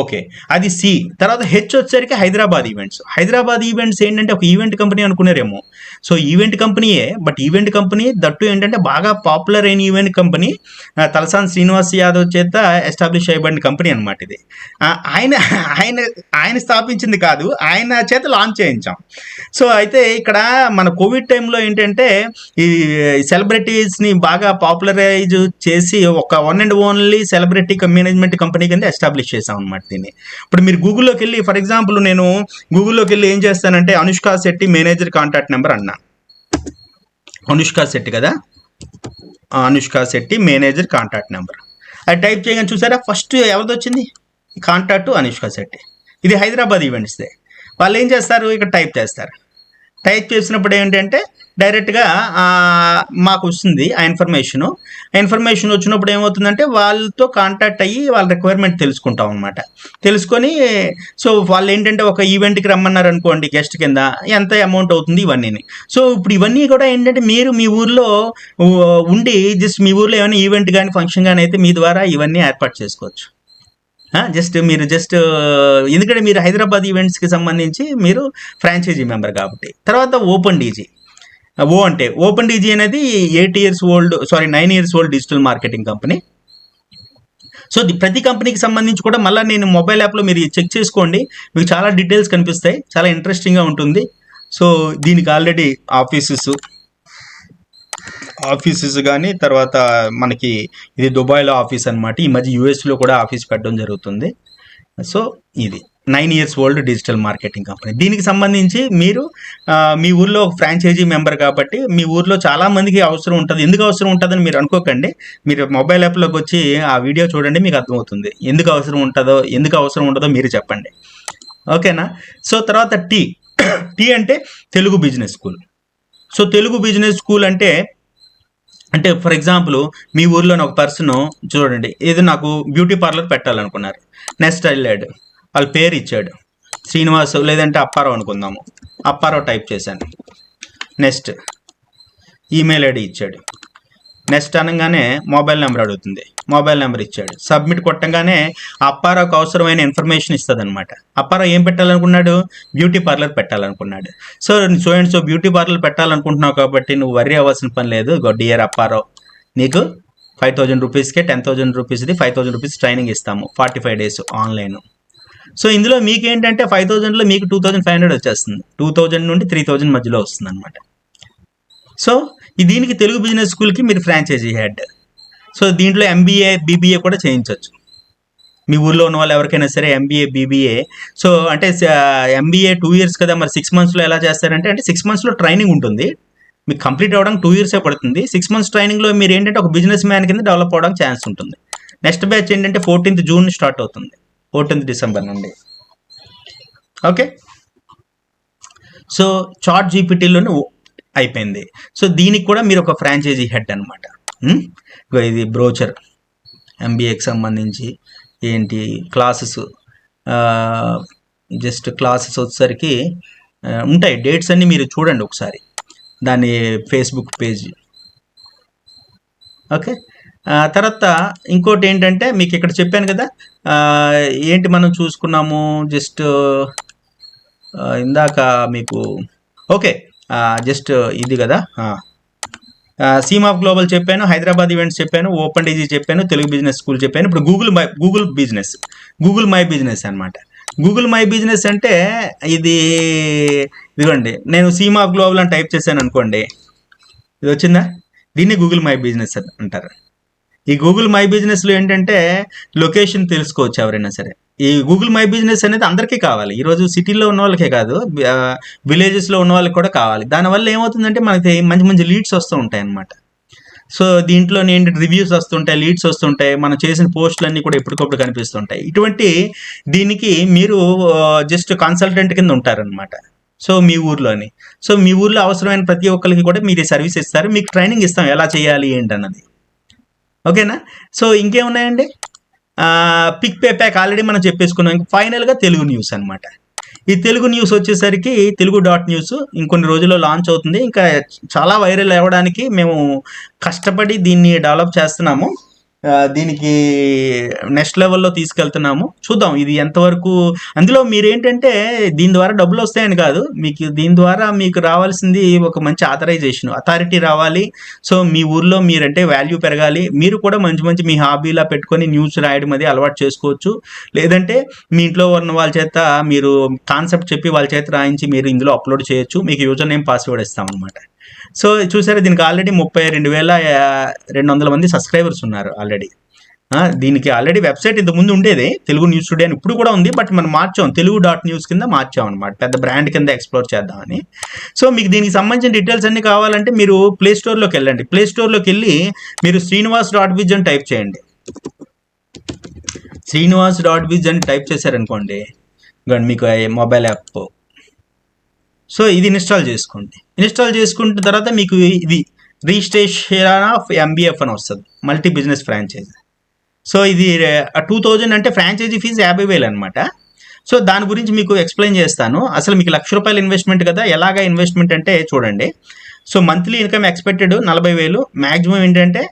Speaker 1: ఓకే, అది సి. తర్వాత హెచ్ వచ్చేసరికి హైదరాబాద్ ఈవెంట్స్. హైదరాబాద్ ఈవెంట్స్ ఏంటంటే ఒక ఈవెంట్ కంపెనీ అనుకున్నారేమో. సో ఈవెంట్ కంపెనీయే, బట్ ఈవెంట్ కంపెనీ దట్టు ఏంటంటే బాగా పాపులర్ అయిన ఈవెంట్ కంపెనీ, తలసాని శ్రీనివాస్ యాదవ్ చేత ఎస్టాబ్లిష్ చేయబడిన కంపెనీ అనమాట ఇది. ఆయన స్థాపించింది కాదు, ఆయన చేత లాంచ్ చేయించాం. సో అయితే ఇక్కడ మన కోవిడ్ టైంలో ఏంటంటే ఈ సెలబ్రిటీస్ని బాగా పాపులరైజ్ చేసి ఒక one and only celebrity management company కింద ఎస్టాబ్లిష్ చేసాం అనమాట దీన్ని. ఇప్పుడు మీరు గూగుల్లోకి వెళ్ళి, ఫర్ ఎగ్జాంపుల్ నేను గూగుల్లోకి వెళ్ళి ఏం చేస్తానంటే Anushka Shetty manager contact number అన్నా. అనుష్క శెట్టి కదా, Anushka Shetty manager contact number అది టైప్ చేయగానే చూసారా ఫస్ట్ ఎవరిది వచ్చింది, కాంటాక్ట్ అనుష్క శెట్టి. ఇది హైదరాబాద్ ఈవెంట్స్దే. వాళ్ళు ఏం చేస్తారు, ఇక్కడ టైప్ చేస్తారు. టైప్ చేసినప్పుడు ఏంటంటే డైరెక్ట్గా మాకు వస్తుంది ఆ ఇన్ఫర్మేషన్ వచ్చినప్పుడు ఏమవుతుందంటే వాళ్ళతో కాంటాక్ట్ అయ్యి వాళ్ళ రిక్వైర్మెంట్ తెలుసుకుంటాం అనమాట. తెలుసుకొని సో వాళ్ళు ఏంటంటే ఒక ఈవెంట్కి రమ్మన్నారు అనుకోండి గెస్ట్ కింద, ఎంత అమౌంట్ అవుతుంది ఇవన్నీ. సో ఇప్పుడు ఇవన్నీ కూడా ఏంటంటే మీరు మీ ఊర్లో ఉండి జస్ట్ మీ ఊర్లో ఏమైనా ఈవెంట్ కానీ ఫంక్షన్ కానీ అయితే మీ ద్వారా ఇవన్నీ ఏర్పాటు చేసుకోవచ్చు. మీరు ఎందుకంటే మీరు హైదరాబాద్ ఈవెంట్స్కి సంబంధించి మీరు ఫ్రాంచైజీ మెంబర్ కాబట్టి. తర్వాత ఓపెన్ డీజీ. అంటే ఓపెన్ డీజీ అనేది 9 years old digital marketing company. So ప్రతి కంపెనీకి సంబంధించి కూడా మళ్ళీ నేను మొబైల్ యాప్లో మీరు చెక్ చేసుకోండి, మీకు చాలా డీటెయిల్స్ కనిపిస్తాయి, చాలా ఇంట్రెస్టింగ్గా ఉంటుంది. సో దీనికి ఆల్రెడీ ఆఫీసెస్ కానీ, తర్వాత మనకి ఇది దుబాయ్లో ఆఫీస్ అనమాట. ఈ మధ్య యూఎస్లో కూడా ఆఫీస్ పెట్టడం జరుగుతుంది. సో ఇది 9 years old digital marketing company. దీనికి సంబంధించి మీరు మీ ఊర్లో ఒక ఫ్రాంచైజీ మెంబర్ కాబట్టి మీ ఊర్లో చాలా మందికి అవసరం ఉంటుంది. ఎందుకు అవసరం ఉంటుందని మీరు అనుకోకండి, మీరు మొబైల్ యాప్లోకి వచ్చి ఆ వీడియో చూడండి, మీకు అర్థమవుతుంది ఎందుకు అవసరం ఉండదో మీరు చెప్పండి. ఓకేనా. సో తర్వాత టీ అంటే Telugu business school. So Telugu business school అంటే ఫర్ ఎగ్జాంపుల్ మీ ఊర్లోని ఒక పర్సన్ చూడండి, ఏదో నాకు బ్యూటీ పార్లర్ పెట్టాలనుకున్నారు. నెక్స్ట్ వెళ్ళాడు, వాళ్ళ పేరు ఇచ్చాడు శ్రీనివాస్, లేదంటే అప్పారావు అనుకుందాము. అప్పారావు టైప్ చేశాను. నెక్స్ట్ ఈమెయిల్ ఐడి ఇచ్చాడు. నెక్స్ట్ అనగానే మొబైల్ నెంబర్ అడుగుతుంది, మొబైల్ నెంబర్ ఇచ్చాడు. సబ్మిట్ కొట్టంగానే అప్పారావుకి అవసరమైన ఇన్ఫర్మేషన్ ఇస్తుంది అనమాట. అప్పారావు ఏం పెట్టాలనుకున్నాడు, బ్యూటీ పార్లర్ పెట్టాలనుకున్నాడు. సో బ్యూటీ పార్లర్ పెట్టాలనుకుంటున్నావు కాబట్టి నువ్వు వర్రీ అవ్వాల్సిన పని లేదు. డియర్ అప్పారావు, నీకు 5,000 రూపీస్కే 10,000 రూపీస్ది 5,000 రూపీస్ ట్రైనింగ్ ఇస్తాము, 45 days ఆన్లైన్. సో ఇందులో మీకు ఏంటంటే 5,000లో మీకు 2,500 వచ్చేస్తుంది. 2,000 నుండి 3,000 మధ్యలో వస్తుంది అనమాట. సో దీనికి తెలుగు బిజినెస్ స్కూల్కి మీరు ఫ్రాంచైజీ హెడ్. సో దీంట్లో MBA BBA కూడా చేయించవచ్చు. మీ ఊర్లో ఉన్న వాళ్ళు ఎవరికైనా సరే MBA BBA. సో అంటే MBA 2 years కదా, మరి 6 monthsలో ఎలా చేస్తారంటే 6 monthsలో ట్రైనింగ్ ఉంటుంది. మీకు కంప్లీట్ అవ్వడానికి 2 years పడుతుంది. 6 months ట్రైనింగ్లో మీరు ఏంటంటే ఒక బిజినెస్ మ్యాన్ కింద డెవలప్ అవ్వడానికి ఛాన్స్ ఉంటుంది. నెక్స్ట్ బ్యాచ్ ఏంటంటే 14th June స్టార్ట్ అవుతుంది, 14th December నుండి. ఓకే. సో చాట్ జీపీటీలోనే అయిపోయింది. సో దీనికి కూడా మీరు ఒక ఫ్రాంచైజీ హెడ్ అనమాట. ఇది బ్రోచర్ ఎంబీఏకి సంబంధించి ఏంటి క్లాసెస్, జస్ట్ క్లాసెస్ వచ్చేసరికి ఉంటాయి. డేట్స్ అన్నీ మీరు చూడండి ఒకసారి దాని ఫేస్బుక్ పేజ్. ఓకే. తర్వాత ఇంకోటి ఏంటంటే మీకు ఇక్కడ చెప్పాను కదా, ఏంటి మనం చూసుకున్నాము జస్ట్ ఇందాక మీకు. ఓకే, జస్ట్ ఇది కదా, సీమ్ ఆఫ్ గ్లోబల్ చెప్పాను, హైదరాబాద్ ఈవెంట్స్ చెప్పాను, ఓపెన్ డీజీ చెప్పాను, తెలుగు బిజినెస్ స్కూల్ చెప్పాను. ఇప్పుడు గూగుల్ మై బిజినెస్ అనమాట. గూగుల్ మై బిజినెస్ అంటే ఇదిగోండి, నేను సీమ్ ఆఫ్ గ్లోబల్ అని టైప్ చేశాను అనుకోండి, ఇది వచ్చిందా? దీన్ని గూగుల్ మై బిజినెస్ అంటారు. ఈ గూగుల్ మై బిజినెస్లో ఏంటంటే లొకేషన్ తెలుసుకోవచ్చు ఎవరైనా సరే. ఈ గూగుల్ మై బిజినెస్ అనేది అందరికీ కావాలి. ఈరోజు సిటీలో ఉన్న వాళ్ళకే కాదు, విలేజెస్లో ఉన్న వాళ్ళకి కూడా కావాలి. దానివల్ల ఏమవుతుందంటే మనకి మంచి మంచి లీడ్స్ వస్తూ ఉంటాయి అన్నమాట. సో దీంట్లో ఏంటి, రివ్యూస్ వస్తుంటాయి, లీడ్స్ వస్తుంటాయి, మనం చేసిన పోస్టులు అన్నీ కూడా ఎప్పటికప్పుడు కనిపిస్తుంటాయి. దీనికి మీరు జస్ట్ కన్సల్టెంట్ కింద ఉంటారనమాట. సో మీ ఊర్లో అవసరమైన ప్రతి ఒక్కరికి కూడా మీరు సర్వీస్ ఇస్తారు, మీకు ట్రైనింగ్ ఇస్తాం ఎలా చేయాలి ఏంటన్నది. ఓకేనా? సో ఇంకేమున్నాయండి, పిక్ పే ప్యాక్ ఆల్రెడీ మనం చెప్పేసుకున్నాం. ఇంకా ఫైనల్గా తెలుగు న్యూస్ అనమాట. ఈ తెలుగు న్యూస్ వచ్చేసరికి తెలుగు.న్యూస్ ఇంకొన్ని రోజుల్లో లాంచ్ అవుతుంది. ఇంకా చాలా వైరల్ అవ్వడానికి మేము కష్టపడి దీన్ని డెవలప్ చేస్తున్నాము. దీనికి నెక్స్ట్ లెవెల్లో తీసుకెళ్తున్నాము. చూద్దాం ఇది ఎంతవరకు. అందులో మీరేంటంటే దీని ద్వారా డబ్బులు వస్తాయని కాదు, దీని ద్వారా మీకు రావాల్సింది ఒక మంచి అథారిటీ రావాలి. సో మీ ఊర్లో మీరంటే వాల్యూ పెరగాలి. మీరు కూడా మంచి మీ హాబీలా పెట్టుకొని న్యూస్ రాయడం అది అలవాటు చేసుకోవచ్చు. లేదంటే మీ ఇంట్లో ఉన్న వాళ్ళ చేత మీరు కాన్సెప్ట్ చెప్పి వాళ్ళ చేత రాయించి మీరు ఇందులో అప్లోడ్ చేయొచ్చు. మీకు యూజర్ నేమ్ పాస్వర్డ్ ఇస్తాం అనమాట. సో చూసారా, దీనికి ఆల్రెడీ 32,200 మంది సబ్స్క్రైబర్స్ ఉన్నారు ఆల్రెడీ. దీనికి ఆల్రెడీ వెబ్సైట్ ఇంత ముందు ఉండేది, తెలుగు న్యూస్ టుడే అని, ఇప్పుడు కూడా ఉంది. బట్ మనం మార్చాం, తెలుగు.న్యూస్ కింద మార్చాం అనమాట, పెద్ద బ్రాండ్ కింద ఎక్స్ప్లోర్ చేద్దామని. సో మీకు దీనికి సంబంధించిన డీటెయిల్స్ అన్ని కావాలంటే మీరు ప్లే స్టోర్లోకి వెళ్ళండి. ప్లే స్టోర్లోకి వెళ్ళి మీరు శ్రీనివాస్.biz అని టైప్ చేయండి. శ్రీనివాస్.biz అని టైప్ చేశారనుకోండి, మీకు మొబైల్ యాప్. సో ఇది ఇన్స్టాల్ చేసుకోండి. ఇన్స్టాల్ చేసుకున్న తర్వాత మీకు ఇది రిజిస్ట్రేషన్ ఆఫ్ ఎంబీఎఫ్ అని వస్తుంది, మల్టీ బిజినెస్ ఫ్రాంచైజీ. సో ఇది 2000 అంటే ఫ్రాంచైజీ ఫీజు 50,000 అనమాట. సో దాని గురించి మీకు ఎక్స్ప్లెయిన్ చేస్తాను. అసలు మీకు ₹1,00,000 ఇన్వెస్ట్మెంట్ కదా, ఎలాగా ఇన్వెస్ట్మెంట్ అంటే చూడండి. So monthly income expected 40,000, maximum ఏంటంటే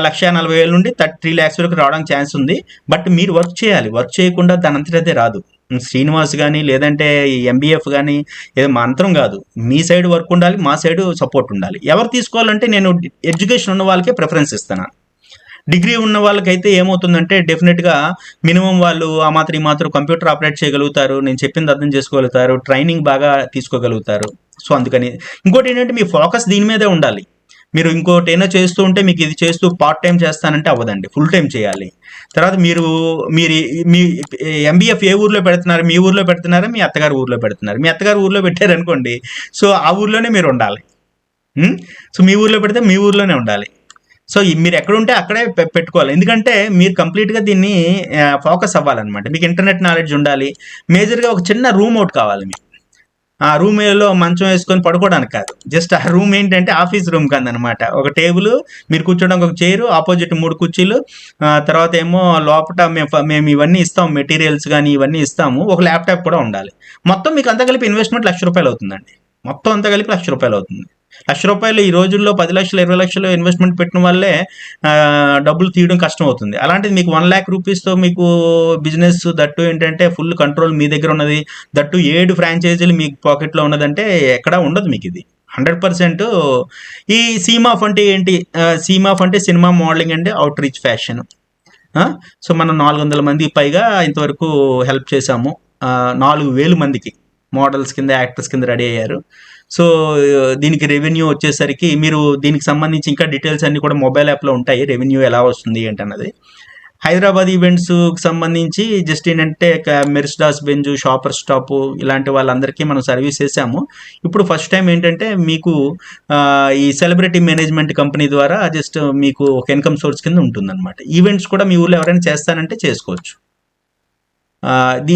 Speaker 1: 1,40,000 నుండి 3 lakhs వరకు రావడానికి ఛాన్స్ ఉంది. బట్ మీరు వర్క్ చేయాలి, వర్క్ చేయకుండా దాని అంతటదే రాదు. శ్రీనివాస్ కానీ లేదంటే ఎంబీఎఫ్ కానీ ఏదో మంత్రం కాదు, మీ సైడ్ వర్క్ ఉండాలి, మా సైడ్ సపోర్ట్ ఉండాలి. ఎవరు తీసుకోవాలంటే నేను ఎడ్యుకేషన్ ఉన్న వాళ్ళకే ప్రిఫరెన్స్ ఇస్తాను. డిగ్రీ ఉన్న వాళ్ళకైతే ఏమవుతుందంటే డెఫినెట్గా మినిమం వాళ్ళు ఈ మాత్రం కంప్యూటర్ ఆపరేట్ చేయగలుగుతారు, నేను చెప్పింది అర్థం చేసుకోగలుగుతారు, ట్రైనింగ్ బాగా తీసుకోగలుగుతారు. సో అందుకని ఇంకోటి ఏంటంటే మీ ఫోకస్ దీని మీదే ఉండాలి. మీరు ఇంకోటి ఏమైనా చేస్తూ ఉంటే మీకు ఇది చేస్తూ పార్ట్ టైం చేస్తానంటే అవ్వదండి, ఫుల్ టైం చేయాలి. తర్వాత మీరు మీ ఎంబీఎఫ్ ఏ ఊర్లో పెడుతున్నారు, మీ ఊర్లో పెడుతున్నారా, మీ అత్తగారు ఊర్లో పెడుతున్నారు. మీ అత్తగారు ఊర్లో పెట్టారనుకోండి, సో ఆ ఊర్లోనే మీరు ఉండాలి. సో మీ ఊర్లో పెడితే మీ ఊర్లోనే ఉండాలి. సో మీరు ఎక్కడుంటే అక్కడే పెట్టుకోవాలి. ఎందుకంటే మీరు కంప్లీట్గా దీన్ని ఫోకస్ అవ్వాలన్నమాట. మీకు ఇంటర్నెట్ నాలెడ్జ్ ఉండాలి. మేజర్గా ఒక చిన్న రూమ్ అవుట్ కావాలి మీకు. ఆ రూమ్లో మంచం వేసుకొని పడుకోవడానికి కాదు, జస్ట్ ఆ రూమ్ ఏంటంటే ఆఫీస్ రూమ్ కాదనమాట. ఒక టేబుల్, మీరు కూర్చోడానికి ఒక చైరు, ఆపోజిట్ 3 కుర్చీలు, తర్వాత ఏమో లోపల మేము ఇవన్నీ ఇస్తాం, మెటీరియల్స్ కానీ ఇవన్నీ ఇస్తాము. ఒక ల్యాప్టాప్ కూడా ఉండాలి. మొత్తం మీకు అంతా కలిపి ఇన్వెస్ట్మెంట్ ₹1,00,000 అవుతుందండి. మొత్తం అంతా కలిపి ₹1,00,000 అవుతుంది. ₹1,00,000 ఈ రోజుల్లో 10 లక్షలు 20 లక్షలు ఇన్వెస్ట్మెంట్ పెట్టిన వాళ్ళే డబ్బులు తీయడం కష్టం అవుతుంది. అలాంటిది మీకు ₹1,00,000 మీకు బిజినెస్, దట్టు ఏంటంటే ఫుల్ కంట్రోల్ మీ దగ్గర ఉన్నది, దట్టు 7 ఫ్రాంచైజీలు మీకు పాకెట్లో ఉన్నదంటే ఎక్కడా ఉండదు మీకు ఇది 100%. ఈ సీమాఫ్ అంటే ఏంటి? సీమాఫ్ అంటే cinema modelling and out reach fashion. So మనం 400 మంది పైగా ఇంతవరకు హెల్ప్ చేశాము. 4,000 మందికి మోడల్స్ కింద, యాక్టర్స్ కింద రెడీ అయ్యారు. సో దీనికి రెవెన్యూ వచ్చేసరికి మీరు దీనికి సంబంధించి ఇంకా డీటెయిల్స్ అన్నీ కూడా మొబైల్ యాప్లో ఉంటాయి, రెవెన్యూ ఎలా వస్తుంది ఏంటన్నది. హైదరాబాద్ ఈవెంట్స్కి సంబంధించి జస్ట్ ఏంటంటే మెర్సిడెస్ బెంజ్, షాపర్ స్టాప్ ఇలాంటి వాళ్ళందరికీ మనం సర్వీస్ చేసాము. ఇప్పుడు ఫస్ట్ టైం ఏంటంటే మీకు ఈ సెలబ్రిటీ మేనేజ్మెంట్ కంపెనీ ద్వారా జస్ట్ మీకు ఒక ఇన్కమ్ సోర్స్ కింద ఉంటుందన్నమాట. ఈవెంట్స్ కూడా మీ ఊళ్ళో ఎవరైనా చేస్తానంటే చేసుకోవచ్చు.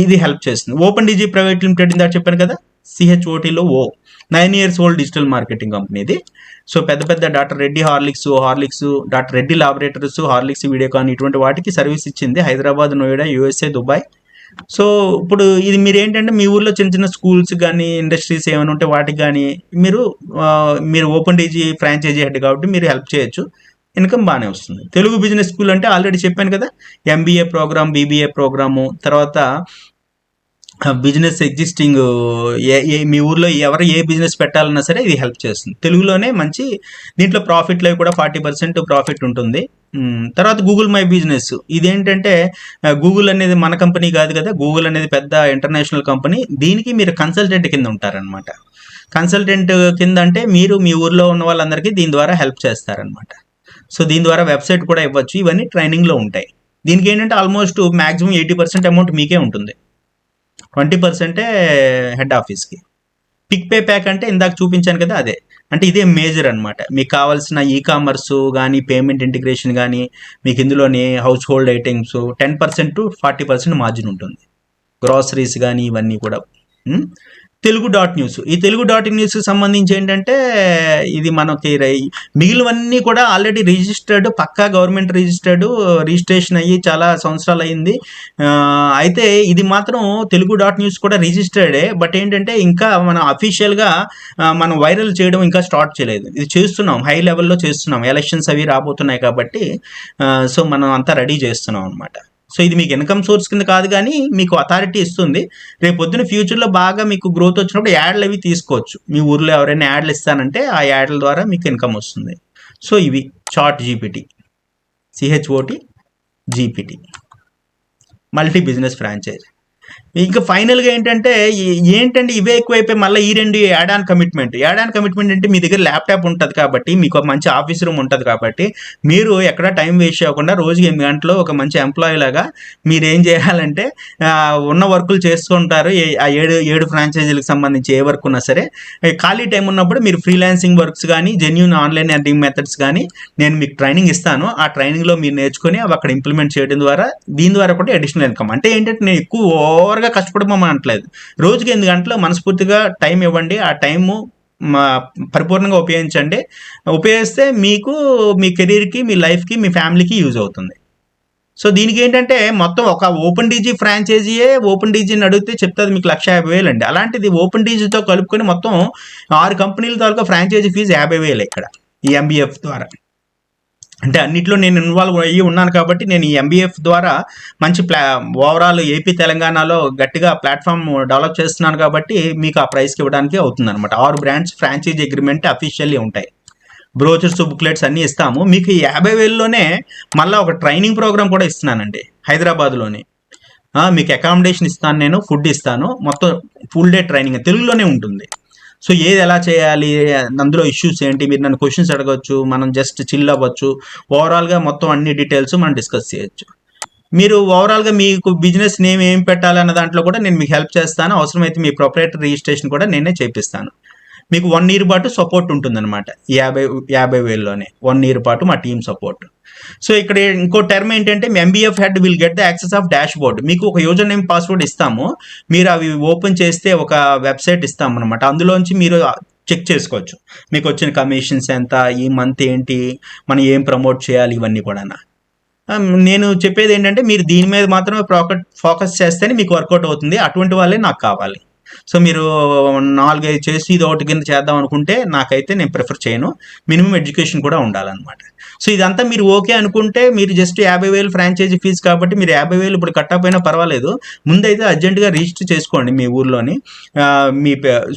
Speaker 1: ఇది హెల్ప్ చేస్తుంది. ఓపెన్ డీజీ ప్రైవేట్ లిమిటెడ్ ఇందాక చెప్పాను కదా, CHOTలో ఓ 9 years old digital marketing company ఇది. సో పెద్ద పెద్ద doctor Reddy Horlicks, doctor Reddy laboratories, Horlicks, Videocon ఇటువంటి వాటికి సర్వీస్ ఇచ్చింది. Hyderabad, Noida, USA, Dubai. So ఇప్పుడు ఇది మీరు ఏంటంటే మీ ఊర్లో చిన్న చిన్న స్కూల్స్ కానీ ఇండస్ట్రీస్ ఏమైనా ఉంటే వాటికి కానీ మీరు ఓపెన్ డీజీ ఫ్రాంచైజీ హెడ్ కాబట్టి మీరు హెల్ప్ చేయొచ్చు. ఇన్కమ్ బాగానే వస్తుంది. తెలుగు బిజినెస్ స్కూల్ అంటే ఆల్రెడీ చెప్పాను కదా, MBA ప్రోగ్రామ్, BBA ప్రోగ్రాము, తర్వాత బిజినెస్ ఎగ్జిస్టింగ్ మీ ఊర్లో ఎవరు ఏ బిజినెస్ పెట్టాలన్నా సరే ఇది హెల్ప్ చేస్తుంది. తెలుగులోనే మంచి దీంట్లో ప్రాఫిట్లో కూడా 40% ప్రాఫిట్ ఉంటుంది. తర్వాత గూగుల్ మై బిజినెస్, ఇదేంటంటే గూగుల్ అనేది మన కంపెనీ కాదు కదా, గూగుల్ అనేది పెద్ద ఇంటర్నేషనల్ కంపెనీ. దీనికి మీరు కన్సల్టెంట్ కింద ఉంటారనమాట. కన్సల్టెంట్ కింద అంటే మీరు మీ ఊర్లో ఉన్న వాళ్ళందరికీ దీని ద్వారా హెల్ప్ చేస్తారనమాట. సో దీని ద్వారా వెబ్సైట్ కూడా ఇవ్వచ్చు. ఇవన్నీ ట్రైనింగ్లో ఉంటాయి. దీనికి ఏంటంటే ఆల్మోస్ట్ మ్యాక్సిమం 80% అమౌంట్ మీకే ఉంటుంది, 20% హెడ్ ఆఫీస్కి. పిక్ పే ప్యాక్ అంటే ఇందాక చూపించాను కదా, అదే అంటే ఇదే మేజర్ అనమాట. మీకు కావాల్సిన ఈకామర్స్ కానీ, పేమెంట్ ఇంటిగ్రేషన్ కానీ, మీకు ఇందులోని house hold items 10% to 40% margin ఉంటుంది. గ్రాసరీస్ కానీ ఇవన్నీ కూడా. తెలుగు డాట్ న్యూస్, ఈ తెలుగు డాట్ న్యూస్కి సంబంధించి ఏంటంటే ఇది మనకి మిగిలినవన్నీ కూడా ఆల్రెడీ రిజిస్టర్డ్, పక్కా గవర్నమెంట్ రిజిస్ట్రేషన్ అయ్యి చాలా సంవత్సరాలు అయింది. అయితే ఇది మాత్రం తెలుగు డాట్ న్యూస్ కూడా రిజిస్టర్డే. బట్ ఏంటంటే ఇంకా మనం అఫీషియల్గా మనం వైరల్ చేయడం ఇంకా స్టార్ట్ చేయలేదు. ఇది చేస్తున్నాం, హై లెవెల్లో చేస్తున్నాం. ఎలక్షన్స్ అవి రాబోతున్నాయి కాబట్టి సో మనం అంతా రెడీ చేస్తున్నాం అనమాట. సో ఇది మీకు ఇన్కమ్ సోర్స్ కింద కాదు కానీ మీకు అథారిటీ ఇస్తుంది. రేపు పొద్దున ఫ్యూచర్లో బాగా మీకు గ్రోత్ వచ్చినప్పుడు యాడ్లు అవి తీసుకోవచ్చు. మీ ఊర్లో ఎవరైనా యాడ్లు ఇస్తానంటే ఆ యాడ్ల ద్వారా మీకు ఇన్కమ్ వస్తుంది. సో ఇవి chat GPT, CHOT GPT multi business franchise. ఇంకా ఫైనల్గా ఏంటంటే ఇవే ఎక్కువైపోయి మళ్ళీ ఈ రెండు యాడ్ ఆన్ కమిట్మెంట్ అంటే మీ దగ్గర ల్యాప్టాప్ ఉంటుంది కాబట్టి, మీకు ఒక మంచి ఆఫీస్ రూమ్ ఉంటుంది కాబట్టి, మీరు ఎక్కడ టైం వేస్ట్ చేయకుండా రోజుకి 8 గంటలు ఒక మంచి ఎంప్లాయీ లాగా మీరు ఏం చేయాలంటే ఉన్న వర్కులు చేస్తుంటారు. ఆ ఏడు ఫ్రాంచైజీలకు సంబంధించి ఏ వర్క్ ఉన్నా సరే, ఖాళీ టైం ఉన్నప్పుడు మీరు ఫ్రీలాన్సింగ్ వర్క్స్ కానీ, జెన్యూన్ ఆన్లైన్ ఎర్నింగ్ మెథడ్స్ కానీ నేను మీకు ట్రైనింగ్ ఇస్తాను. ఆ ట్రైనింగ్లో మీరు నేర్చుకొని అవి అక్కడ ఇంప్లిమెంట్ చేయడం ద్వారా దీని ద్వారా కూడా అడిషనల్ ఇన్కమ్. అంటే ఏంటంటే నేను ఎక్కువ ఓవర్గా కష్టపడమనట్లేదు. రోజుకి 8 గంటలు మనస్ఫూర్తిగా టైం ఇవ్వండి. ఆ టైము పరిపూర్ణంగా ఉపయోగిస్తే మీకు, మీ కెరీర్కి, మీ లైఫ్కి, మీ ఫ్యామిలీకి యూజ్ అవుతుంది. సో దీనికి ఏంటంటే మొత్తం ఒక ఓపెన్ డీజీ ఫ్రాంచైజీయే ఓపెన్ డీజీని అడిగితే చెప్తుంది మీకు 1,50,000 అండి. అలాంటిది ఓపెన్ డీజీతో కలుపుకొని మొత్తం 6 కంపెనీల తాలూకా ఫ్రాంచైజీ ఫీజు 50,000 ఇక్కడ ఈ MBF ద్వారా. అంటే అన్నిట్లో నేను ఇన్వాల్వ్ అయ్యి ఉన్నాను కాబట్టి నేను ఈ MBF ద్వారా మంచి ఓవరాల్ ఏపీ తెలంగాణలో గట్టిగా ప్లాట్ఫామ్ డెవలప్ చేస్తున్నాను కాబట్టి మీకు ఆ ప్రైస్కి ఇవ్వడానికి అవుతుంది అనమాట. 6 బ్రాండ్స్ ఫ్రాంచైజీ అగ్రిమెంట్ అఫీషియల్లీ ఉంటాయి. బ్రోచర్స్, బుక్లెట్స్ అన్నీ ఇస్తాము. మీకు 50,000లోనే మళ్ళీ ఒక ట్రైనింగ్ ప్రోగ్రామ్ కూడా ఇస్తున్నానండి హైదరాబాద్లోని. మీకు అకామిడేషన్ ఇస్తాను, నేను ఫుడ్ ఇస్తాను, మొత్తం ఫుల్ డే ట్రైనింగ్ తెలుగులోనే ఉంటుంది. సో ఏది ఎలా చేయాలి, అందులో ఇష్యూస్ ఏంటి, మీరు నన్ను క్వశ్చన్స్ అడగవచ్చు, మనం జస్ట్ చిల్ అవ్వచ్చు. ఓవరాల్గా మొత్తం అన్ని డీటెయిల్స్ మనం డిస్కస్ చేయొచ్చు. మీరు ఓవరాల్గా మీకు బిజినెస్ నేమ్ ఏం పెట్టాలన్న దాంట్లో కూడా నేను మీకు హెల్ప్ చేస్తాను. అవసరమైతే మీ ప్రొప్రైటరీ రిజిస్ట్రేషన్ కూడా నేనే చేపిస్తాను. మీకు 1 year పాటు సపోర్ట్ ఉంటుందన్నమాట. 50,000లోనే 1 year పాటు మా టీమ్ సపోర్ట్. సో ఇక్కడ ఇంకో టర్మ్ ఏంటంటే MBF head will get the access of dash board. మీకు ఒక యూజర్ నేమ్, పాస్వర్డ్ ఇస్తాము. మీరు అవి ఓపెన్ చేస్తే ఒక వెబ్సైట్ ఇస్తాము అనమాట. అందులోంచి మీరు చెక్ చేసుకోవచ్చు మీకు వచ్చిన కమిషన్స్ ఎంత, ఈ మంత్ ఏంటి, మనం ఏం ప్రమోట్ చేయాలి, ఇవన్నీ కూడా. నేను చెప్పేది ఏంటంటే మీరు దీని మీద మాత్రమే ఫోకస్ చేస్తేనే మీకు వర్కౌట్ అవుతుంది. అటువంటి వాళ్ళే నాకు కావాలి. సో మీరు 4-5 చేసి ఇది ఒకటి కింద చేద్దాం అనుకుంటే నాకైతే నేను ప్రిఫర్ చేయను. మినిమం ఎడ్యుకేషన్ కూడా ఉండాలన్నమాట. సో ఇదంతా మీరు ఓకే అనుకుంటే మీరు జస్ట్ 50,000 ఫ్రాంచైజీ ఫీజు కాబట్టి మీరు 50,000 ఇప్పుడు కట్టకపోయినా పర్వాలేదు. ముందైతే అర్జెంటుగా రిజిస్టర్ చేసుకోండి మీ ఊర్లోని.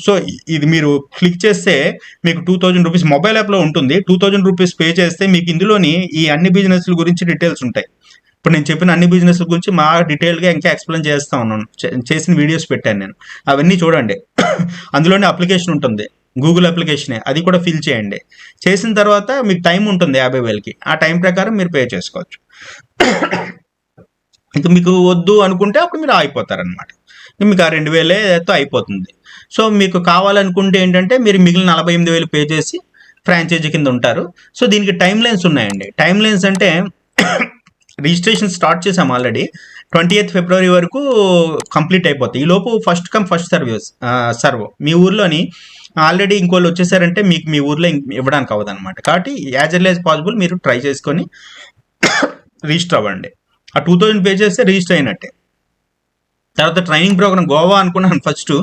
Speaker 1: సో ఇది మీరు క్లిక్ చేస్తే మీకు 2,000 రూపీస్ మొబైల్ యాప్లో ఉంటుంది. 2,000 రూపీస్ పే చేస్తే మీకు ఇందులోని ఈ అన్ని బిజినెస్ల గురించి డీటెయిల్స్ ఉంటాయి. ఇప్పుడు నేను చెప్పిన అన్ని బిజినెస్ల గురించి మా డీటెయిల్గా ఇంకా ఎక్స్ప్లెయిన్ చేస్తూ ఉన్నాను. చేసిన వీడియోస్ పెట్టాను నేను, అవన్నీ చూడండి. అందులోనే అప్లికేషన్ ఉంటుంది, గూగుల్ అప్లికేషనే, అది కూడా ఫిల్ చేయండి. చేసిన తర్వాత మీకు టైం ఉంటుంది 50,000కి. ఆ టైం ప్రకారం మీరు పే చేసుకోవచ్చు. ఇంకా మీకు వద్దు అనుకుంటే అప్పుడు మీరు ఆగిపోతారనమాట. మీకు ఆ 2,000తో అయిపోతుంది. సో మీకు కావాలనుకుంటే ఏంటంటే మీరు మిగిలిన 48,000 పే చేసి ఫ్రాంచైజీ కింద ఉంటారు. సో దీనికి టైం లైన్స్ ఉన్నాయండి. టైం లైన్స్ అంటే రిజిస్ట్రేషన్ స్టార్ట్ చేసాము ఆల్రెడీ. 28th ఫిబ్రవరి వరకు కంప్లీట్ అయిపోతాయి. ఈ లోపు ఫస్ట్ కమ్ ఫస్ట్ సర్వ్ మీ ఊర్లోని ఆల్రెడీ ఇంకోళ్ళు వచ్చేసారంటే మీకు మీ ఊర్లో ఇవ్వడానికి అవ్వదు అనమాట. కాబట్టి యాజ్ ఎర్లీ యాజ్ పాసిబుల్ మీరు ట్రై చేసుకొని రిజిస్టర్ అవ్వండి. ఆ 2000 పే చేస్తే రిజిస్టర్ అయినట్టే. తర్వాత ట్రైనింగ్ ప్రోగ్రామ్ గోవా అనుకున్నాను ఫస్ట్,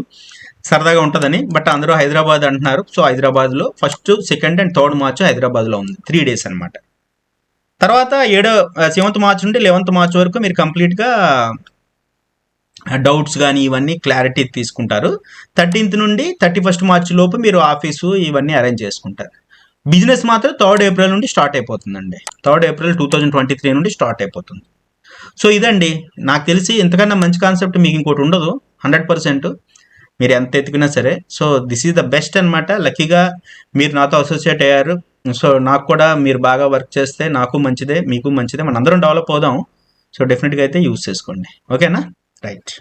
Speaker 1: సరదాగా ఉంటుందని, బట్ అందరూ హైదరాబాద్ అంటున్నారు. సో హైదరాబాద్లో 1st, 2nd and 3rd March హైదరాబాద్లో ఉంది. 3 days అనమాట. తర్వాత 7th మార్చ్ నుండి 11th మార్చ్ వరకు మీరు కంప్లీట్గా డౌట్స్ కానీ ఇవన్నీ క్లారిటీ తీసుకుంటారు. 13th నుండి 31st మార్చ్ లోపు మీరు ఆఫీసు ఇవన్నీ అరేంజ్ చేసుకుంటారు. బిజినెస్ మాత్రం 3rd ఏప్రిల్ నుండి స్టార్ట్ అయిపోతుందండి. 3rd ఏప్రిల్ 2023 నుండి స్టార్ట్ అయిపోతుంది. సో ఇదండి, నాకు తెలిసి ఇంతకన్నా మంచి కాన్సెప్ట్ మీకు ఇంకోటి ఉండదు 100%. మీరు ఎంత ఎతికినా సరే. So this is the best అనమాట. లక్కీగా మీరు నాతో అసోసియేట్ అయ్యారు. సో నాకు కూడా మీరు బాగా వర్క్ చేస్తే నాకు మంచిదే, మీకు మంచిదే, మనందరం డెవలప్ అవుదాం. సో డెఫినెట్గా అయితే యూస్ చేసుకోండి. ఓకేనా? రైట్.